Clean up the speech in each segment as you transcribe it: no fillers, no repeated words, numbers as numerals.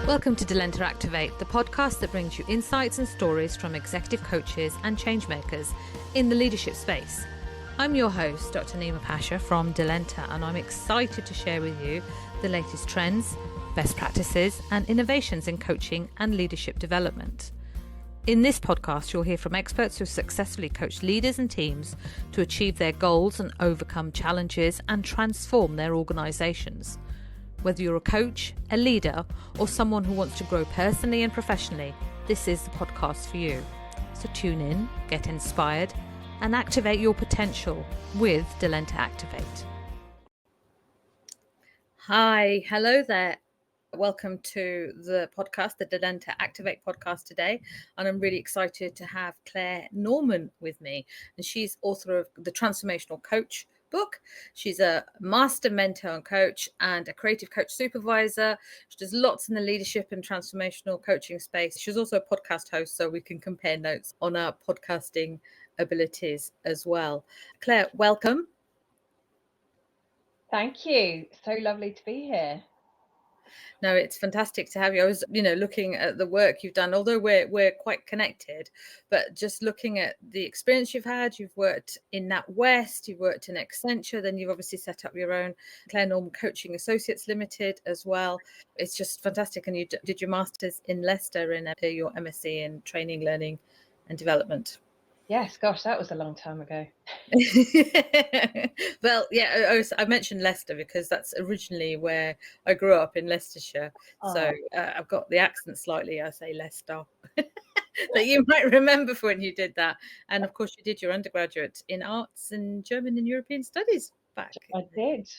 Welcome to Delenta Activate, the podcast that brings you insights and stories from executive coaches and changemakers in the leadership space. I'm your host, Dr.Naeema Pasha from Delenta, and I'm excited to share with you the latest trends, best practices, and innovations in coaching and leadership development. In this podcast, you'll hear from experts who successfully coach leaders and teams to achieve their goals and overcome challenges and transform their organizations. Whether you're a coach, a leader, or someone who wants to grow personally and professionally, this is the podcast for you. So tune in, get inspired, and activate your potential with Delenta Activate. Hi, hello there. Welcome to the podcast, the Delenta Activate Podcast today. And I'm really excited to have Clare Norman with me. And she's author of the Transformational Coach book. She's a master mentor and coach and a creative coach supervisor. She does lots in the leadership and transformational coaching space. She's also a podcast host, so we can compare notes on our podcasting abilities as well. Clare, welcome. Thank you. So lovely to be here. No, it's fantastic to have you. I was, looking at the work you've done, although we're quite connected, but just looking at the experience you've had. You've worked in NatWest, you've worked in Accenture, then you've obviously set up your own Clare Norman Coaching Associates Limited as well. It's just fantastic. And you did your master's in Leicester and your MSc in training, learning and development. Yes, gosh, that was a long time ago. Well, yeah, I mentioned Leicester because that's originally where I grew up, in Leicestershire. Oh. So I've got the accent slightly. I say Leicester. That you might remember for when you did that. And of course, you did your undergraduate in arts and German and European studies back. I did.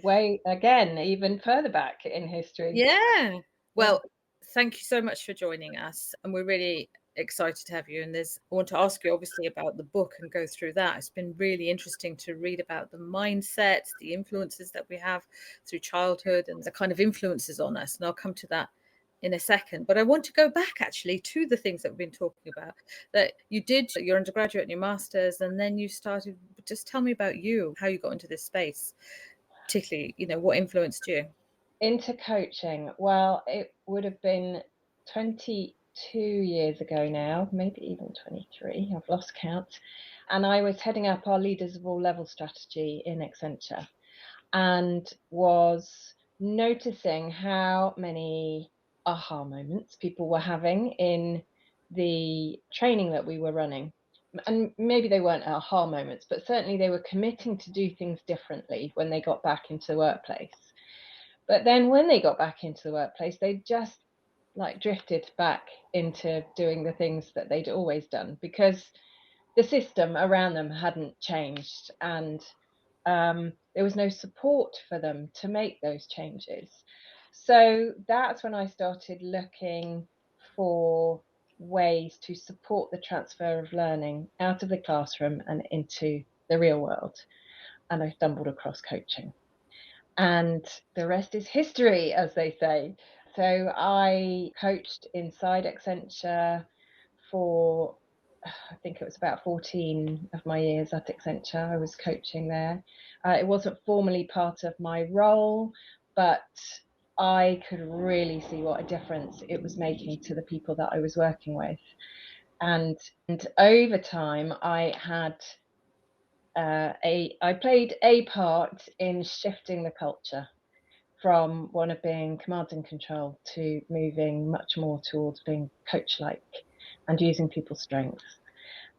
Way again, even further back in history. Yeah. Well, thank you so much for joining us. And we're really excited to have you. And I want to ask you obviously about the book and go through that. It's been really interesting to read about the mindsets, the influences that we have through childhood and the kind of influences on us. And I'll come to that in a second. But I want to go back actually to the things that we've been talking about, that you did your undergraduate and your master's, and then you started. Just tell me about you, how you got into this space, particularly, what influenced you? Into coaching. Well, it would have been 22 years ago now, maybe even 23. I've lost count. And I was heading up our Leaders of All Levels strategy in Accenture and was noticing how many aha moments people were having in the training that we were running. And maybe they weren't aha moments, but certainly they were committing to do things differently when they got back into the workplace. But then when they got back into the workplace, they just drifted back into doing the things that they'd always done because the system around them hadn't changed, and there was no support for them to make those changes. So that's when I started looking for ways to support the transfer of learning out of the classroom and into the real world. And I stumbled across coaching. And the rest is history, as they say. So I coached inside Accenture for, I think it was about 14 of my years at Accenture. I was coaching there. It wasn't formally part of my role, but I could really see what a difference it was making to the people that I was working with. And over time, I played a part in shifting the culture from one of being command and control to moving much more towards being coach-like and using people's strengths.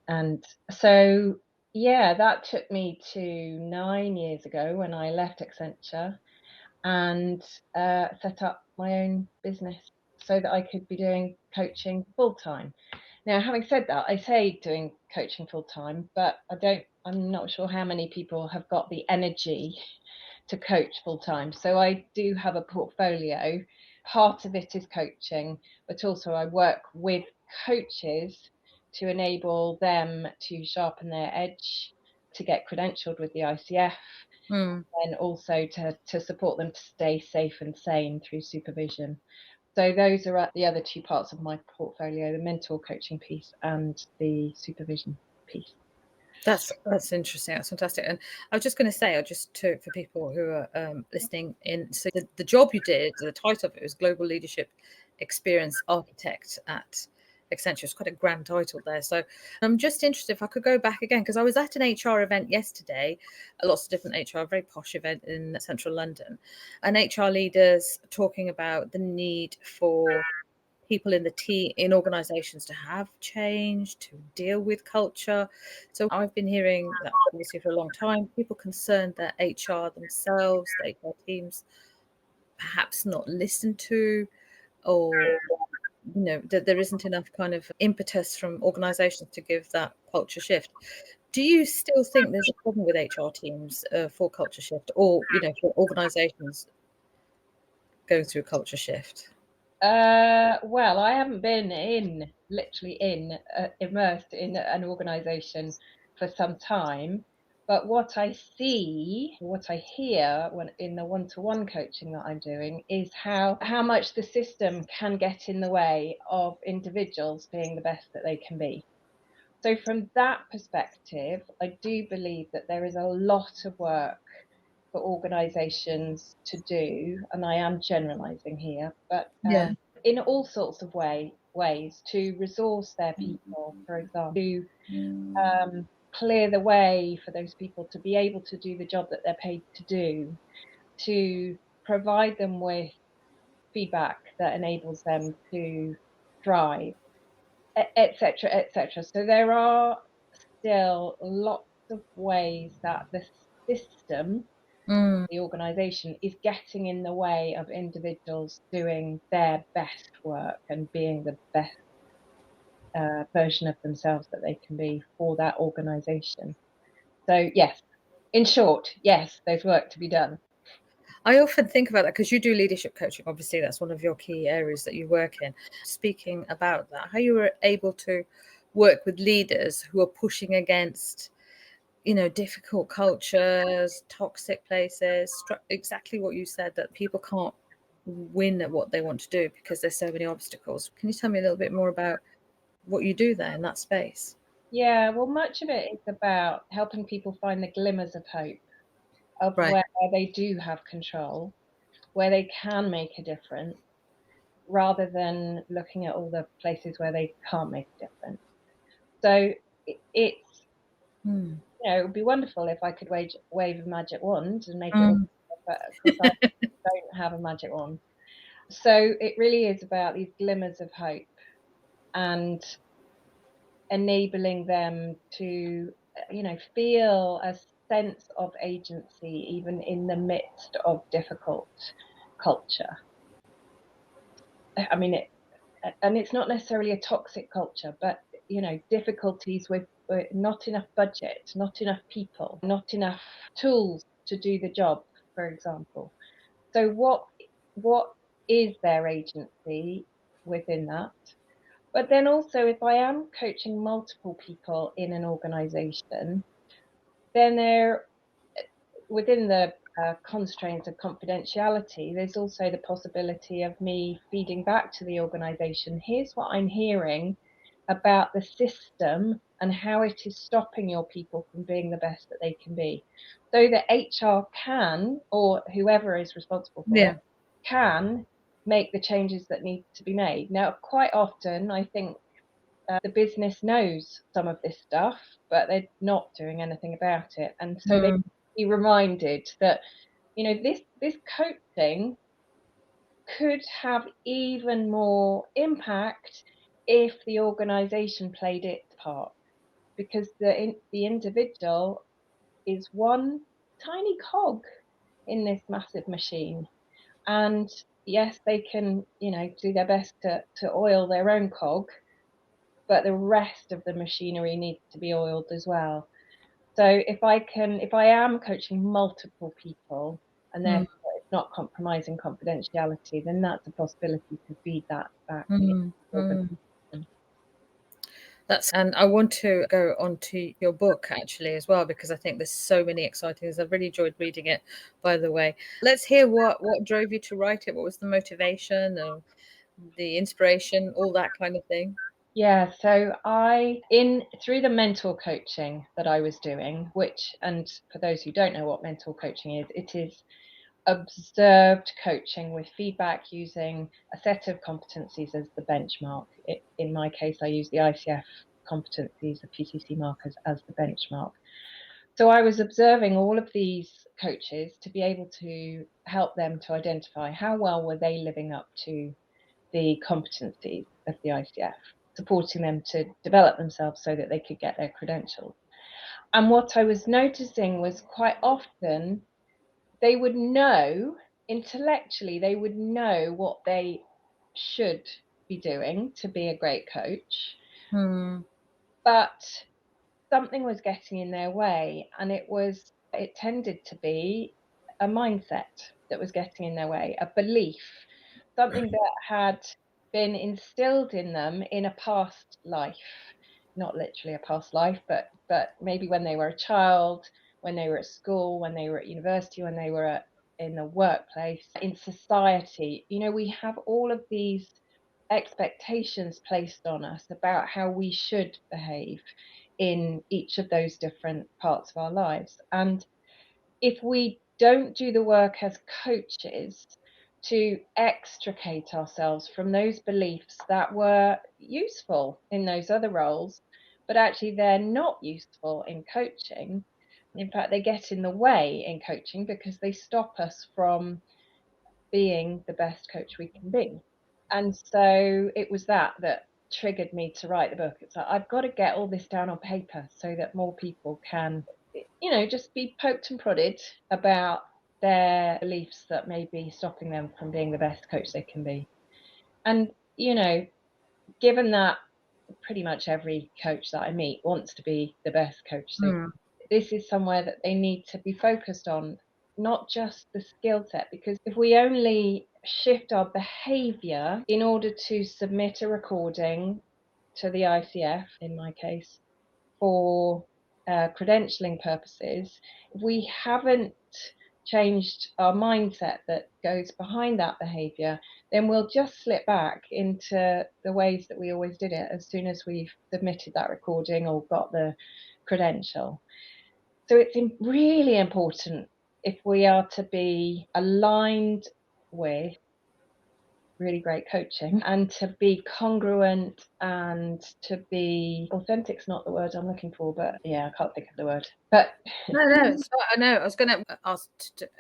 And so, that took me to 9 years ago when I left Accenture and set up my own business so that I could be doing coaching full-time. Now, having said that, I say doing coaching full-time, but I'm not sure how many people have got the energy to coach full-time. So I do have a portfolio. Part of it is coaching, but also I work with coaches to enable them to sharpen their edge, to get credentialed with the ICF, and also to support them to stay safe and sane through supervision. So those are the other two parts of my portfolio, the mentor coaching piece and the supervision piece. That's interesting. That's fantastic. And I was just going to say, for people who are listening in, so the job you did, the title of it was Global Leadership experience architect at Accenture. It's quite a grand title there. So I'm just interested if I could go back again, because I was at an HR event yesterday, lots of different HR, very posh event in central London, and HR leaders talking about the need for people in the team, in organizations, to have change, to deal with culture. So I've been hearing that obviously for a long time, people concerned that HR themselves, the HR teams, perhaps not listened to, or that there isn't enough kind of impetus from organizations to give that culture shift. Do you still think there's a problem with HR teams for culture shift, or for organizations going through a culture shift? Well, I haven't been immersed in an organization for some time, but what I see, what I hear when in the one-to-one coaching that I'm doing is how much the system can get in the way of individuals being the best that they can be. So from that perspective, I do believe that there is a lot of work for organizations to do, and I am generalizing here, but in all sorts of ways to resource their people, for example, to clear the way for those people to be able to do the job that they're paid to do, to provide them with feedback that enables them to thrive, etc., etc. So there are still lots of ways that the system, the organization, is getting in the way of individuals doing their best work and being the best version of themselves that they can be for that organization. So yes, in short, yes, there's work to be done. I often think about that, because you do leadership coaching. Obviously, that's one of your key areas that you work in. Speaking about that, how you were able to work with leaders who are pushing against, difficult cultures, toxic places, exactly what you said, that people can't win at what they want to do because there's so many obstacles. Can you tell me a little bit more about what you do there in that space? Yeah, well, much of it is about helping people find the glimmers of hope, of Right. where they do have control, where they can make a difference, rather than looking at all the places where they can't make a difference. So it's, it would be wonderful if I could wave a magic wand and make it all, but of course I don't have a magic wand. So it really is about these glimmers of hope and enabling them to, feel a sense of agency even in the midst of difficult culture. I mean, and it's not necessarily a toxic culture, but difficulties with not enough budget, not enough people, not enough tools to do the job, for example. So what is their agency within that? But then also, if I am coaching multiple people in an organization, then they're within the constraints of confidentiality. There's also the possibility of me feeding back to the organization. Here's what I'm hearing about the system and how it is stopping your people from being the best that they can be. So that HR can, or whoever is responsible for it, can make the changes that need to be made. Now, quite often, I think the business knows some of this stuff, but they're not doing anything about it. And so they be reminded that, this coaching could have even more impact if the organization played its part, because the individual is one tiny cog in this massive machine. And yes, they can, do their best to oil their own cog, but the rest of the machinery needs to be oiled as well. So if I am coaching multiple people and therefore it's not compromising confidentiality, then that's a possibility to feed that back. And I want to go on to your book actually as well, because I think there's so many exciting things. I've really enjoyed reading it, by the way. Let's hear what drove you to write it. What was the motivation and the inspiration, all that kind of thing? Yeah, so through the mentor coaching that I was doing, which, and for those who don't know what mentor coaching is, it is observed coaching with feedback using a set of competencies as the benchmark. In my case, I use the ICF competencies, the PCC markers, as the benchmark. So I was observing all of these coaches to be able to help them to identify how well were they living up to the competencies of the ICF, supporting them to develop themselves so that they could get their credentials. And what I was noticing was quite often they would know intellectually, they would know what they should be doing to be a great coach, but something was getting in their way, and it tended to be a mindset that was getting in their way, a belief, something that had been instilled in them in a past life, not literally a past life, but maybe when they were a child, when they were at school, when they were at university, when they were in the workplace, in society. We have all of these expectations placed on us about how we should behave in each of those different parts of our lives. And if we don't do the work as coaches to extricate ourselves from those beliefs that were useful in those other roles, but actually they're not useful in coaching. In fact, they get in the way in coaching because they stop us from being the best coach we can be. And so it was that triggered me to write the book. It's like, I've got to get all this down on paper so that more people can, just be poked and prodded about their beliefs that may be stopping them from being the best coach they can be. And, given that pretty much every coach that I meet wants to be the best coach this is somewhere that they need to be focused on, not just the skill set, because if we only shift our behavior in order to submit a recording to the ICF, in my case, for credentialing purposes, if we haven't changed our mindset that goes behind that behavior, then we'll just slip back into the ways that we always did it as soon as we've submitted that recording or got the credential. So it's really important, if we are to be aligned with really great coaching and to be congruent and to be authentic's not the word I'm looking for, but I can't think of the word. But no, I know. I was going to ask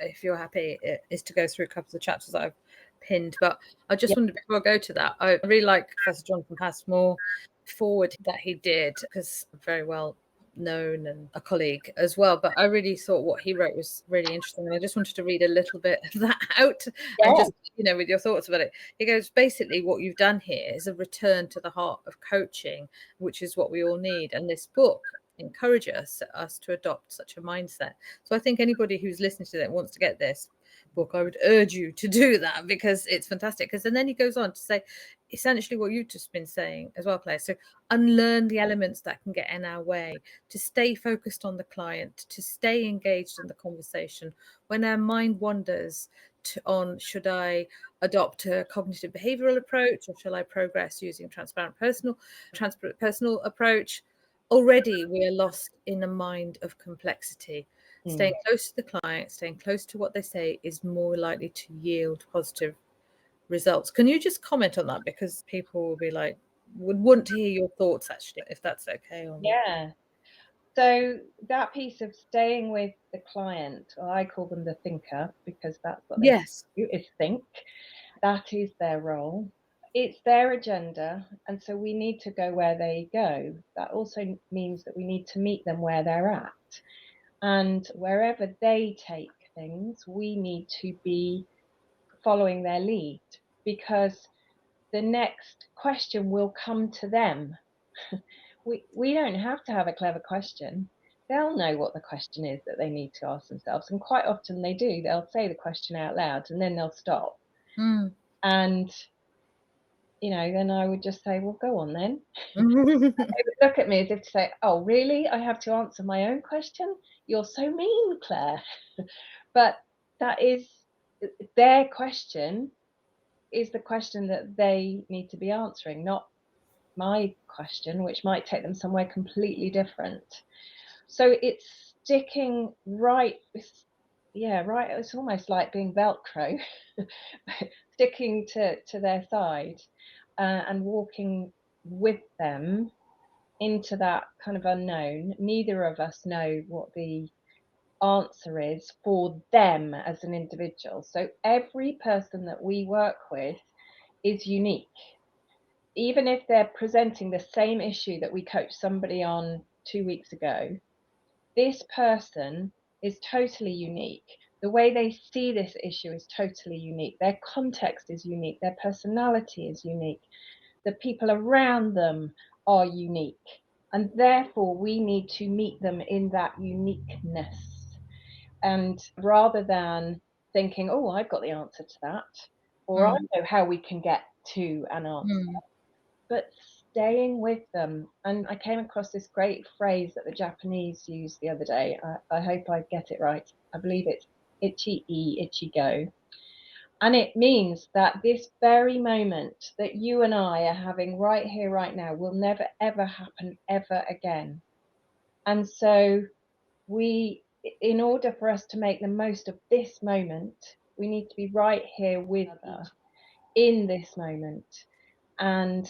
if you're happy is to go through a couple of the chapters that I've pinned, but I just wondered, before I go to that, I really like Professor Jonathan Passmore forward that he did, because very well known and a colleague as well, but I really thought what he wrote was really interesting, and I just wanted to read a little bit of that out and just with your thoughts about it. He goes, basically what you've done here is a return to the heart of coaching, which is what we all need, and this book encourages us to adopt such a mindset. So I think anybody who's listening to that wants to get this book, I would urge you to do that, because it's fantastic. And then he goes on to say essentially what you've just been saying as well, Claire. So unlearn the elements that can get in our way, to stay focused on the client, to stay engaged in the conversation. When our mind wanders on should I adopt a cognitive behavioral approach, or shall I progress using transparent personal approach, already we are lost in a mind of complexity. Staying close to the client, staying close to what they say, is more likely to yield positive results. Can you just comment on that? Because people will be like, would want to hear your thoughts, actually, if that's okay. Yeah. So that piece of staying with the client, or I call them the thinker, because that's what they do, is think. That is their role. It's their agenda, and so we need to go where they go. That also means that we need to meet them where they're at. And wherever they take things, we need to be following their lead, because the next question will come to them. We don't have to have a clever question. They'll know what the question is that they need to ask themselves. And quite often they do. They'll say the question out loud and then they'll stop. And, then I would just say, well, go on then. They would look at me as if to say, oh, really? I have to answer my own question? You're so mean, Claire. But that is their question, is the question that they need to be answering, not my question, which might take them somewhere completely different. So it's sticking right, right. It's almost like being Velcro, sticking to their side, and walking with them into that kind of unknown. Neither of us know what the answer is for them as an individual. So every person that we work with is unique. Even if they're presenting the same issue that we coached somebody on 2 weeks ago, this person is totally unique. The way they see this issue is totally unique. Their context is unique. Their personality is unique. The people around them are unique. And therefore, we need to meet them in that uniqueness. And rather than thinking, oh, I've got the answer to that, or I know how we can get to an answer, but staying with them. And I came across this great phrase that the Japanese used the other day. I hope I get it right. I believe it's ichi-e, ichi-go. And it means that this very moment that you and I are having right here, right now, will never, ever happen ever again. And so in order for us to make the most of this moment, we need to be right here with each in this moment, and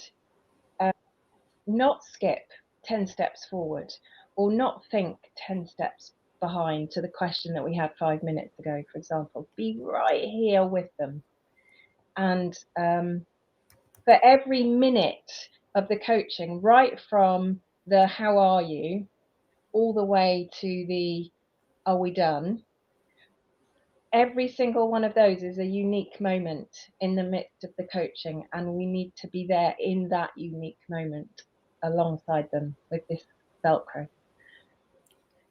not skip 10 steps forward, or not think 10 steps behind to the question that we had 5 minutes ago, for example. Be right here with them. And for every minute of the coaching, right from the how are you all the way to the are we done, every single one of those is a unique moment in the midst of the coaching, and we need to be there in that unique moment alongside them with this Velcro.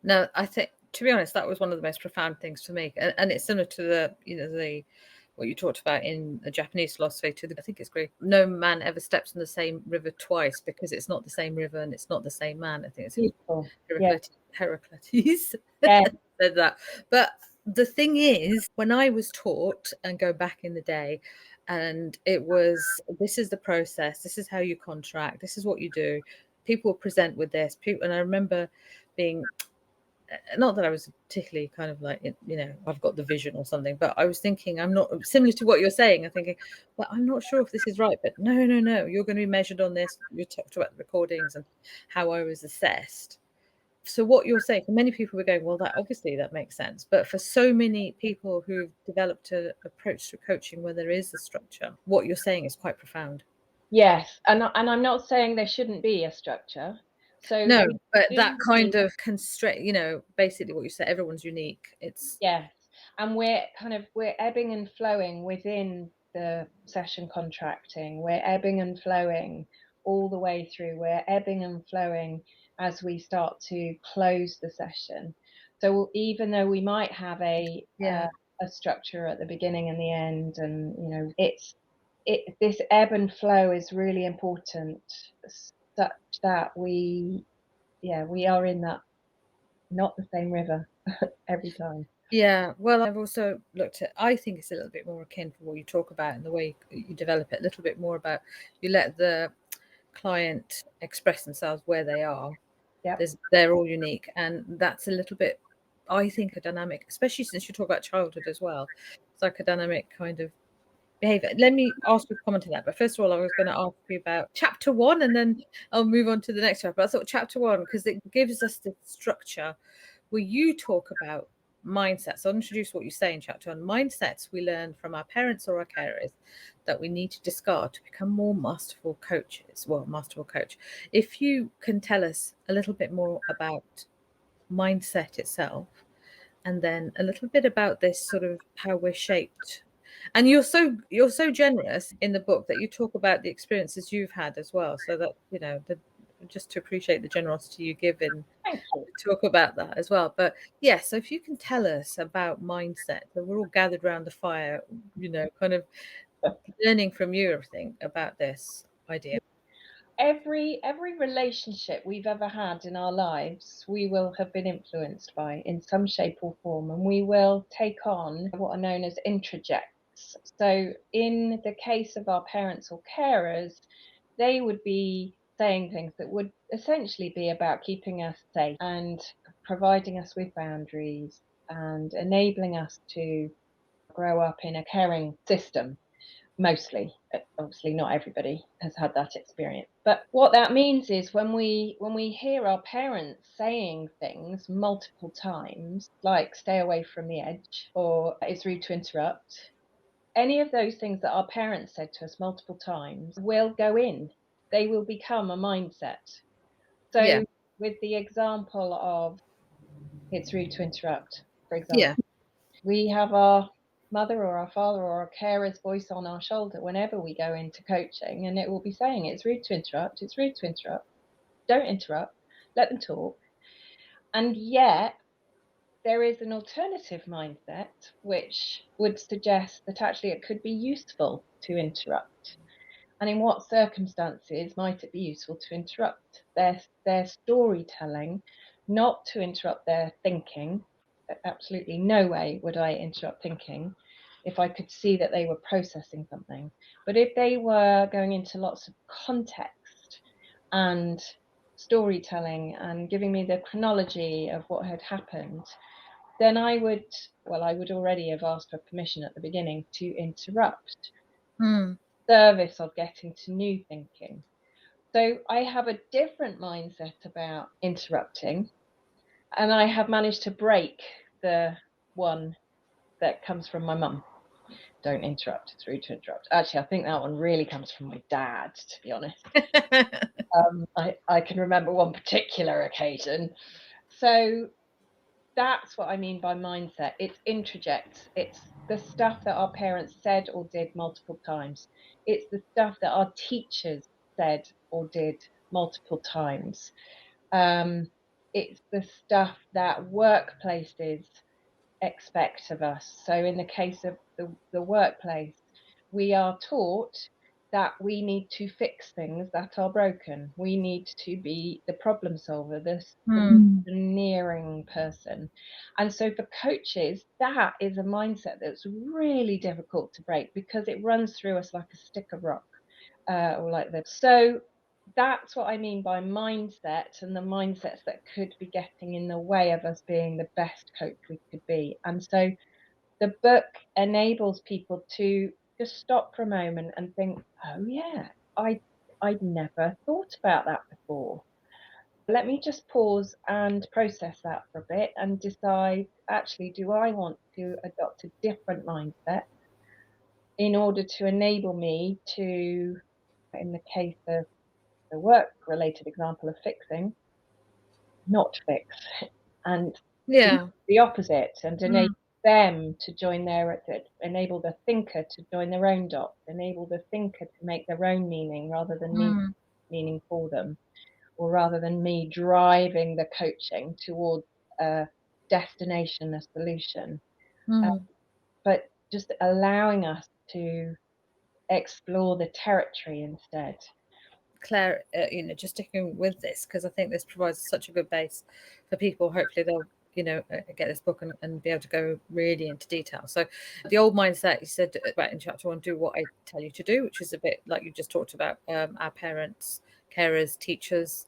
No, I think, to be honest, that was one of the most profound things for me, and it's similar to the what you talked about in the Japanese philosophy. I think it's great. No man ever steps in the same river twice, because it's not the same river and it's not the same man. I think it's beautiful. Heraclitus Yeah. said that. But the thing is, when I was taught and go back in the day, and it was, this is the process, this is how you contract, this is what you do. People present with this. And I remember being, not that I was particularly kind of like, I've got the vision or something, but I was thinking, I'm not, similar to what you're saying, I'm thinking, well, I'm not sure if this is right, but no, you're going to be measured on this. You talked about the recordings and how I was assessed. So what you're saying, for many people, we're going, well, that makes sense. But for so many people who've developed an approach to coaching where there is a structure, what you're saying is quite profound. Yes, and I'm not saying there shouldn't be a structure. So no, but that kind of constraint, basically what you said, everyone's unique. It's yes, and we're ebbing and flowing within the session contracting. We're ebbing and flowing all the way through. We're ebbing and flowing as we start to close the session. So even though we might have a structure at the beginning and the end, and this ebb and flow is really important, such that we are in that, not the same river every time. Yeah, well, I've also looked at, I think it's a little bit more akin for what you talk about and the way you develop it, a little bit more about, you let the client express themselves where they are. Yeah, they're all unique, and that's a little bit, I think, a dynamic, especially since you talk about childhood as well. It's like a dynamic kind of behavior. Let me ask you to comment on that, but first of all, I was going to ask you about chapter 1, and then I'll move on to the next chapter. I thought chapter 1, because it gives us the structure where you talk about mindsets. I'll introduce what you say in chapter 1. Mindsets we learn from our parents or our carers that we need to discard to become more masterful coaches. Well, masterful coach. If you can tell us a little bit more about mindset itself, and then a little bit about this sort of how we're shaped. And you're so generous in the book that you talk about the experiences you've had as well, so that just to appreciate the generosity you give in talk about that as well. But so if you can tell us about mindset, that we're all gathered around the fire, kind of learning from you everything about this idea. Every relationship we've ever had in our lives, we will have been influenced by in some shape or form, and we will take on what are known as introjects. So in the case of our parents or carers, they would be saying things that would essentially be about keeping us safe and providing us with boundaries, and enabling us to grow up in a caring system. Mostly, obviously not everybody has had that experience, but what that means is when we hear our parents saying things multiple times, like stay away from the edge or it's rude to interrupt, any of those things that our parents said to us multiple times will go in. They will become a mindset. So with the example of it's rude to interrupt, for example, we have our mother or our father or our carer's voice on our shoulder whenever we go into coaching, and it will be saying it's rude to interrupt, it's rude to interrupt, don't interrupt, let them talk. And yet there is an alternative mindset which would suggest that actually it could be useful to interrupt. And in what circumstances might it be useful to interrupt their storytelling, not to interrupt their thinking? Absolutely no way would I interrupt thinking if I could see that they were processing something. But if they were going into lots of context and storytelling and giving me the chronology of what had happened, then I would already have asked for permission at the beginning to interrupt. Service of getting to new thinking. So I have a different mindset about interrupting, and I have managed to break the one that comes from my mum. Don't interrupt, it's rude to interrupt. Actually, I think that one really comes from my dad, to be honest. I can remember one particular occasion. So that's what I mean by mindset. It's introject. It's the stuff that our parents said or did multiple times. It's the stuff that our teachers said or did multiple times. It's the stuff that workplaces expect of us. So in the case of the workplace, we are taught that we need to fix things that are broken. We need to be the problem solver, the engineering person. And so for coaches, that is a mindset that's really difficult to break because it runs through us like a stick of rock, or like this. So that's what I mean by mindset, and the mindsets that could be getting in the way of us being the best coach we could be. And so the book enables people to just stop for a moment and think, oh yeah, I'd never thought about that before. Let me just pause and process that for a bit and decide, actually, do I want to adopt a different mindset in order to enable me to, in the case of the work related example of fixing, not fix, and the opposite, and enable them to join enable the thinker to join their own dots, enable the thinker to make their own meaning rather than me meaning for them, or rather than me driving the coaching towards a destination, a solution, but just allowing us to explore the territory instead. Claire, just sticking with this, because I think this provides such a good base for people. Hopefully they'll, get this book and be able to go really into detail. So the old mindset, you said about in chapter 1, do what I tell you to do, which is a bit like you just talked about, our parents, carers, teachers,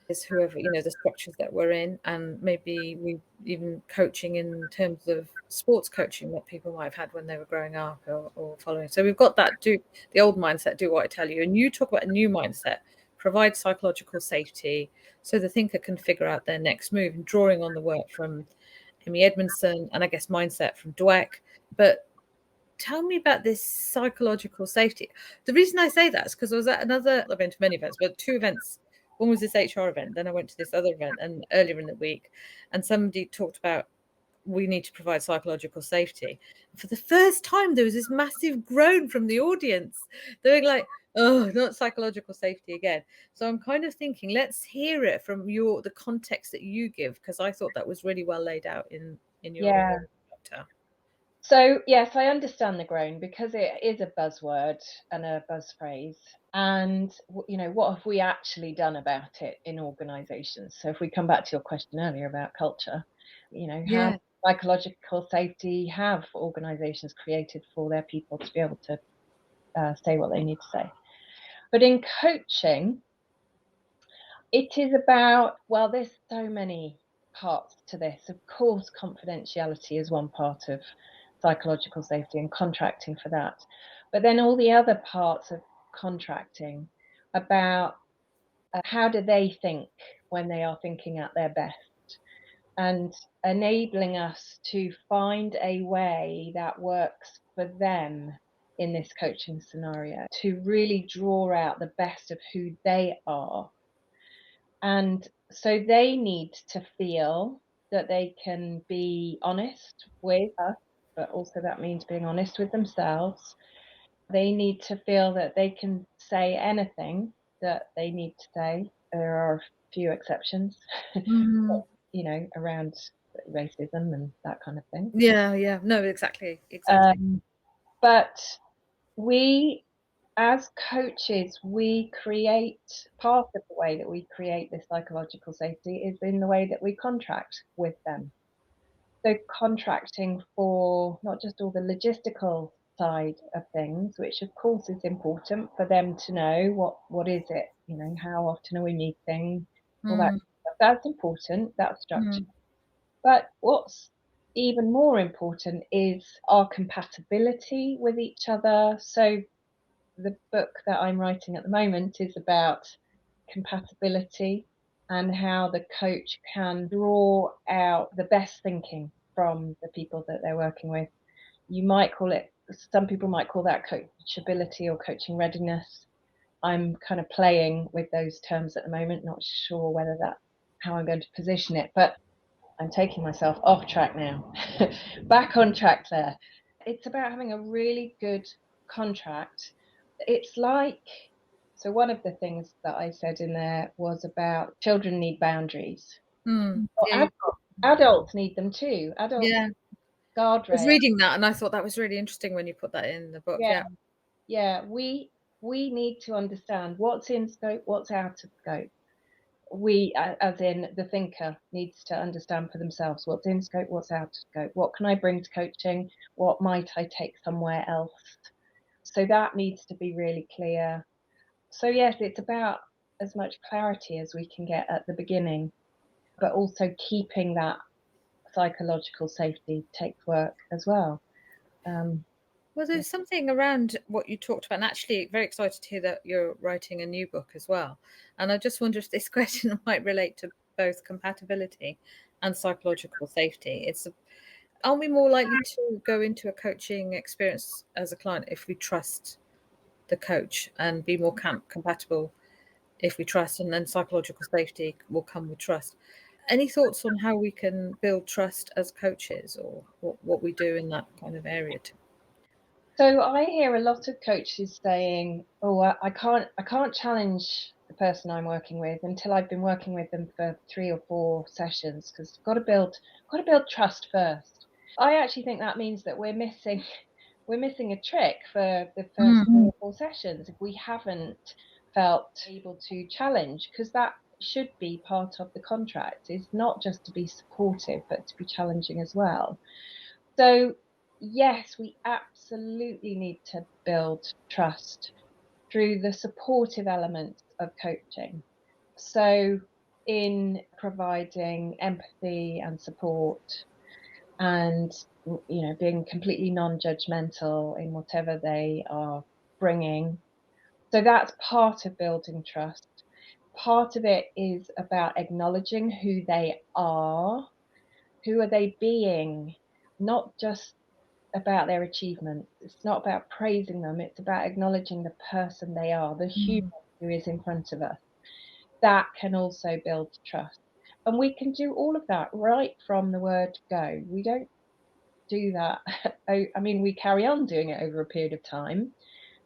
is whoever, the structures that we're in, and maybe we even coaching in terms of sports coaching that people might have had when they were growing up or following. So we've got that, do the old mindset, do what I tell you. And you talk about a new mindset, provide psychological safety so the thinker can figure out their next move, and drawing on the work from Amy Edmondson and I guess mindset from Dweck. But tell me about this psychological safety. The reason I say that is because I was at another event, many events, but 2 events. One was this HR event, then I went to this other event and earlier in the week, and somebody talked about we need to provide psychological safety. For the first time, there was this massive groan from the audience. They were like, oh, not psychological safety again. So I'm kind of thinking, let's hear it from the context that you give, because I thought that was really well laid out in your chapter. So, yes, I understand the groan because it is a buzzword and a buzz phrase. And, what have we actually done about it in organisations? So if we come back to your question earlier about culture, how psychological safety have organisations created for their people to be able to say what they need to say? But in coaching, it is about, there's so many parts to this. Of course, confidentiality is one part of psychological safety and contracting for that. But then all the other parts of contracting about how do they think when they are thinking at their best, and enabling us to find a way that works for them in this coaching scenario, to really draw out the best of who they are. And so they need to feel that they can be honest with us, but also that means being honest with themselves. They need to feel that they can say anything that they need to say. There are a few exceptions, Mm-hmm. you know, around racism and that kind of thing. Yeah. No, exactly. But we, as coaches, we create, part of the way that we create this psychological safety is in the way that we contract with them. So contracting for not just all the logistical side of things, which of course is important for them to know what is it, you know, how often are we meeting, all that stuff. That's important, that structure. But what's even more important is our compatibility with each other. So the book that I'm writing at the moment is about compatibility and how the coach can draw out the best thinking from the people that they're working with. You might call it, some people might call that coachability or coaching readiness. I'm kind of playing with those terms at the moment, not sure whether that's how I'm going to position it, but I'm taking myself off track now. Back on track there. It's about having a really good contract. It's like, so one of the things that I said in there was about children need boundaries. Yeah. Adults need them too. Adults Yeah. need I was guardrails. reading that and I thought that was really interesting when you put that in the book. Yeah. We need to understand what's in scope, what's out of scope. We, as in the thinker, needs to understand for themselves what's in scope, what's out of scope. What can I bring to coaching? What might I take somewhere else? So that needs to be really clear. So yes, it's about as much clarity as we can get at the beginning, but also keeping that psychological safety takes work as well. Well, there's something around what you talked about, and actually very excited to hear that you're writing a new book as well. And I just wonder if this question might relate to both compatibility and psychological safety. Are we more likely to go into a coaching experience as a client if we trust the coach, and be more compatible if we trust, and then psychological safety will come with trust? Any thoughts on how we can build trust as coaches, or what we do in that kind of area too? So I hear a lot of coaches saying, "Oh, I can't challenge the person I'm working with until I've been working with them for 3 or 4 sessions, because got to build trust first." I actually think that means that we're missing a trick for the first 3 or 4 sessions if we haven't felt able to challenge, because that should be part of the contract. It's not just to be supportive, but to be challenging as well. So yes, we absolutely need to build trust through the supportive elements of coaching. So in providing empathy and support, and being completely non-judgmental in whatever they are bringing. So that's part of building trust. Part of it is about acknowledging who they are. Who are they being? Not just about their achievements. It's not about praising them. It's about acknowledging the person they are, the human who is in front of us. That can also build trust. And we can do all of that right from the word go. We don't do that. I mean, we carry on doing it over a period of time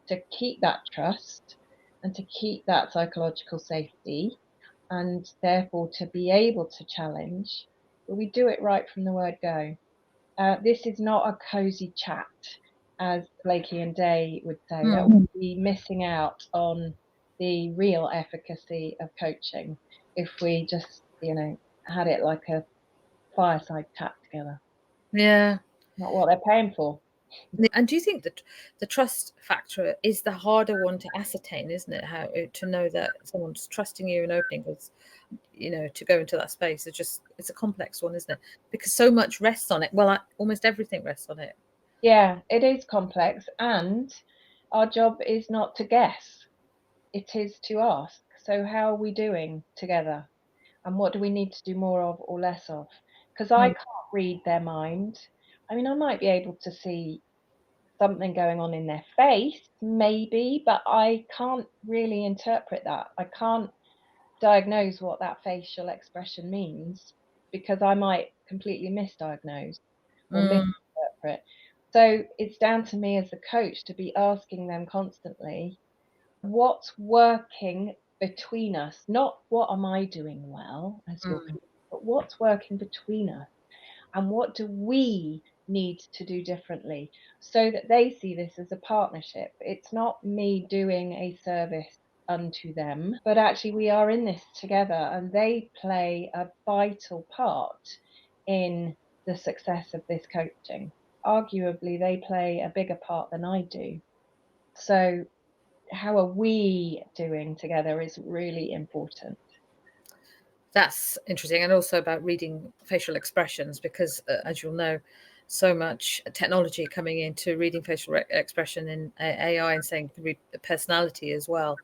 to keep that trust and to keep that psychological safety, and therefore to be able to challenge. But we do it right from the word go. This is not a cozy chat, as Blakey and Day would say. That would be missing out on the real efficacy of coaching if we just, had it like a fireside chat together. Yeah. Not what they're paying for. And do you think that the trust factor is the harder one to ascertain, isn't it? How to know that someone's trusting you and opening, because to go into that space it's a complex one, isn't it? Because so much rests on it. Well, almost everything rests on it. Yeah, it is complex, and our job is not to guess. It is to ask. So how are we doing together? And what do we need to do more of or less of? Because I Mm. can't read their mind. I mean, I might be able to see something going on in their face, maybe, but I can't really interpret that. I can't diagnose what that facial expression means, because I might completely misdiagnose or Mm. misinterpret. So it's down to me as a coach to be asking them constantly, what's working between us? Not what am I doing well as your coach, but what's working between us? And what do we need to do differently, so that they see this as a partnership? It's not me doing a service unto them, but actually we are in this together, and they play a vital part in the success of this coaching. Arguably, they play a bigger part than I do. So how are we doing together is really important. That's interesting. And also about reading facial expressions, because as you'll know, so much technology coming into reading facial expression in AI, and saying you can read personality as well,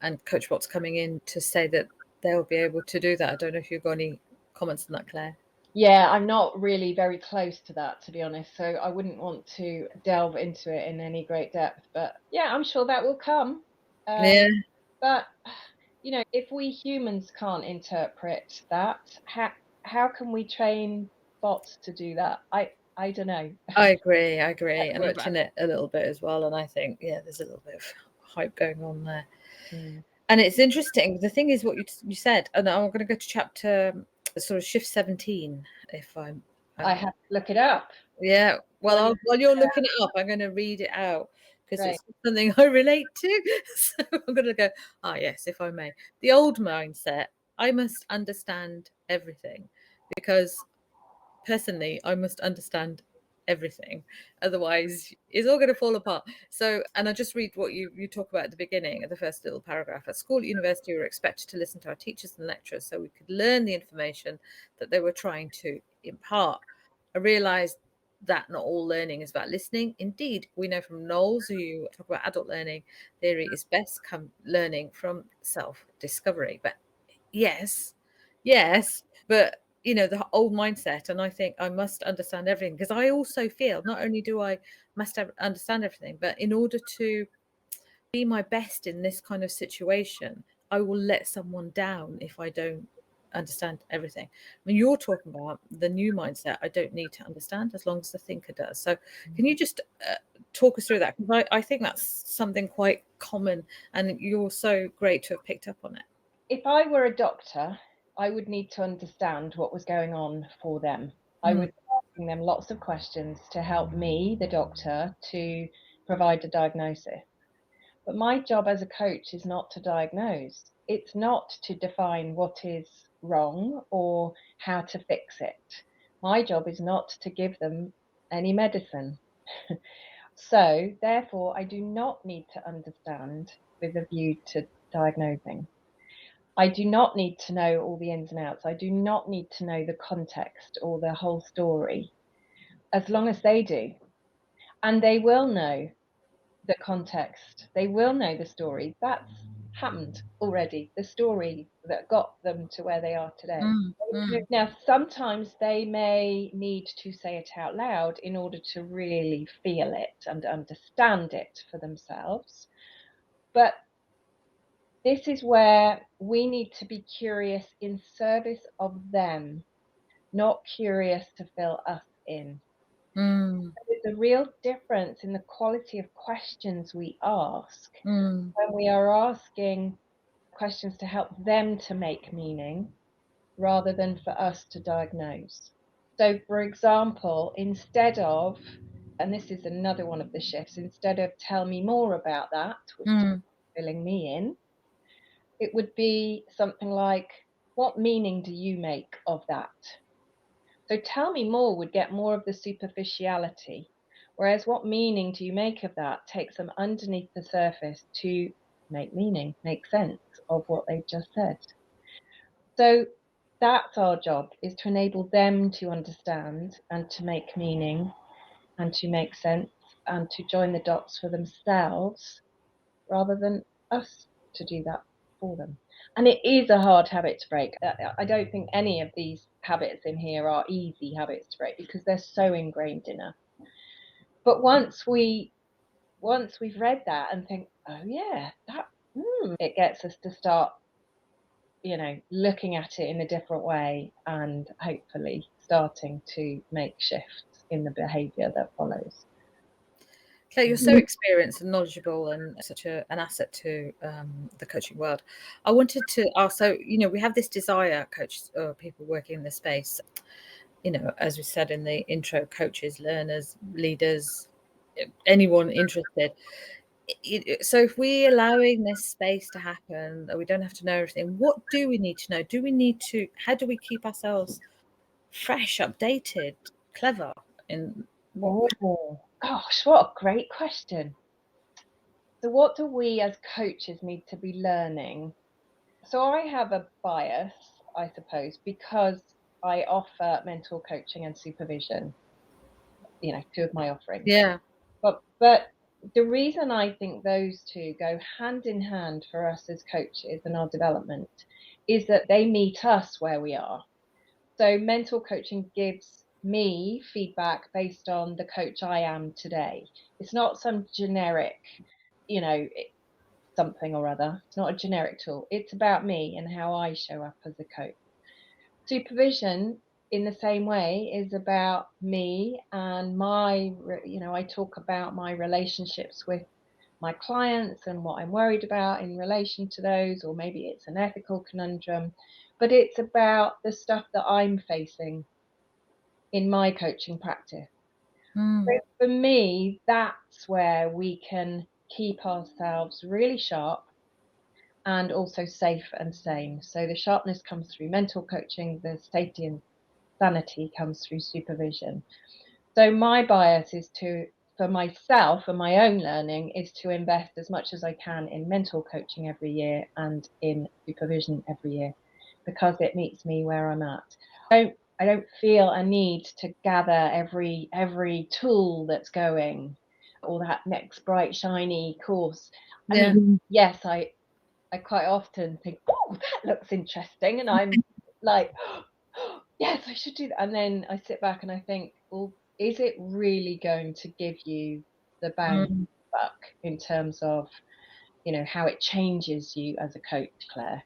and CoachBot's coming in to say that they'll be able to do that. I don't know if you've got any comments on that, Claire. Yeah, I'm not really very close to that, to be honest, so I wouldn't want to delve into it in any great depth, but yeah, I'm sure that will come. Yeah, But if we humans can't interpret that, how can we train bots to do that? I don't know. I agree. And I've written it a little bit as well, and I think there's a little bit of hype going on there. And it's interesting. The thing is, what you said, and I'm going to go to chapter sort of shift 17, if I'm. I have to look it up. Yeah. Well, while you're looking it up, I'm going to read it out, because Right. it's something I relate to. So I'm going to go, yes, if I may. The old mindset, I must understand everything, because personally, I must understand everything. Otherwise, it's all going to fall apart. So, and I just read what you talk about at the beginning of the first little paragraph. At school, at university, we were expected to listen to our teachers and lecturers so we could learn the information that they were trying to impart. I realized that not all learning is about listening. Indeed, we know from Knowles, who talk about adult learning theory, is best learning from self-discovery. But yes, but the old mindset, and I think I must understand everything, because I also feel not only do I understand everything, but in order to be my best in this kind of situation, I will let someone down if I don't understand everything. I mean, you're talking about the new mindset. I don't need to understand as long as the thinker does. So can you just talk us through that? Because I think that's something quite common, and you're so great to have picked up on it. If I were a doctor, I would need to understand what was going on for them. I would be asking them lots of questions to help me, the doctor, to provide a diagnosis. But my job as a coach is not to diagnose. It's not to define what is wrong or how to fix it. My job is not to give them any medicine. So, therefore, I do not need to understand with a view to diagnosing. I do not need to know all the ins and outs. I do not need to know the context or the whole story, as long as they do. And they will know the context, they will know the story. That's happened already, the story that got them to where they are today. Now, sometimes they may need to say it out loud in order to really feel it and understand it for themselves. But this is where we need to be curious in service of them, not curious to fill us in. There's a real difference in the quality of questions we ask when we are asking questions to help them to make meaning rather than for us to diagnose. So, for example, instead of, and this is another one of the shifts, instead of tell me more about that, which is filling me in, it would be something like, what meaning do you make of that? So tell me more would get more of the superficiality, Whereas what meaning do you make of that takes them underneath the surface to make meaning, make sense of what they've just said. So that's our job, is to enable them to understand and to make meaning and to make sense and to join the dots for themselves rather than us to do that for them. And it is a hard habit to break. I don't think any of these habits in here are easy habits to break because they're so ingrained in us. But once we've read that and think, oh yeah, it gets us to start, looking at it in a different way and hopefully starting to make shifts in the behaviour that follows. Claire, you're so experienced and knowledgeable and such an asset to the coaching world. I wanted to ask, so, we have this desire, coaches or people working in this space, as we said in the intro, coaches, learners, leaders, anyone interested. So if we're allowing this space to happen, that we don't have to know everything, what do we need to know? How do we keep ourselves fresh, updated, clever in what? Oh, gosh, what a great question. So what do we as coaches need to be learning? So I have a bias, I suppose, because I offer mental coaching and supervision, two of my offerings. Yeah. But the reason I think those two go hand in hand for us as coaches and our development is that they meet us where we are. So mental coaching gives me feedback based on the coach I am today. It's not some generic, something or other. It's not a generic tool. It's about me and how I show up as a coach. Supervision, in the same way, is about me and I talk about my relationships with my clients and what I'm worried about in relation to those, or maybe it's an ethical conundrum, but it's about the stuff that I'm facing in my coaching practice. So for me, that's where we can keep ourselves really sharp and also safe and sane. So the sharpness comes through mental coaching, the safety and sanity comes through supervision. So my bias is for myself and my own learning, is to invest as much as I can in mental coaching every year and in supervision every year, because it meets me where I'm at. I don't feel a need to gather every tool that's going, or that next bright shiny course. Yeah. I mean, yes, I quite often think, oh, that looks interesting, and I'm like, oh, yes, I should do that. And then I sit back and I think, well, is it really going to give you the bang buck in terms of, how it changes you as a coach, Claire?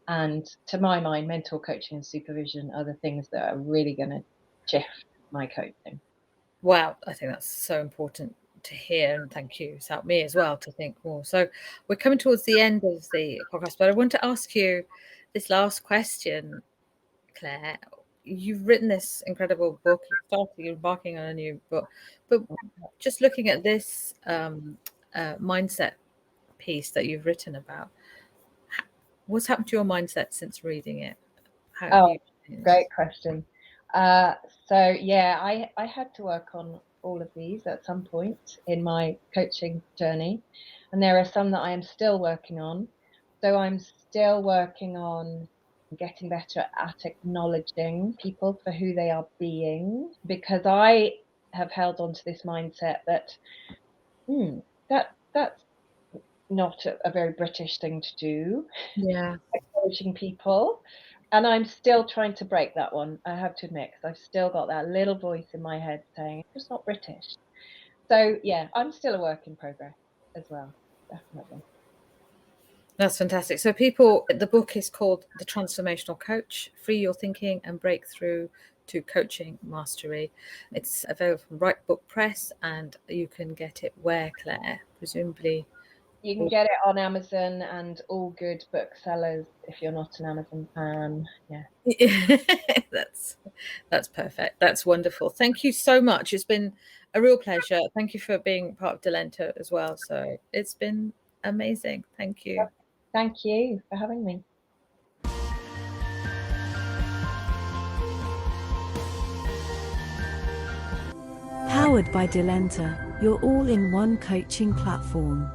And to my mind, mental coaching and supervision are the things that are really going to shift my coaching. Wow, I think that's so important to hear, and thank you. It's helped me as well to think more. So we're coming towards the end of the podcast, but I want to ask you this last question, Claire. You've written this incredible book. You're embarking on a new book, but just looking at this mindset piece that you've written about, what's happened to your mindset since reading it? Great question. So yeah, I had to work on all of these at some point in my coaching journey, and there are some that I am still working on. So I'm still working on getting better at acknowledging people for who they are being, because I have held on to this mindset that that's not a very British thing to do. Yeah. Acknowledging people. And I'm still trying to break that one, I have to admit, because I've still got that little voice in my head saying, it's just not British. So yeah, I'm still a work in progress as well, definitely. That's fantastic. So the book is called The Transformational Coach, Free Your Thinking and Breakthrough to Coaching Mastery. It's available from Right Book Press, and you can get it where, Claire? Presumably. You can get it on Amazon and all good booksellers if you're not an Amazon fan. Yeah. That's perfect. That's wonderful. Thank you so much. It's been a real pleasure. Thank you for being part of Delenta as well. So it's been amazing. Thank you. Thank you for having me. Powered Powered by Delenta, your all-in-one coaching platform.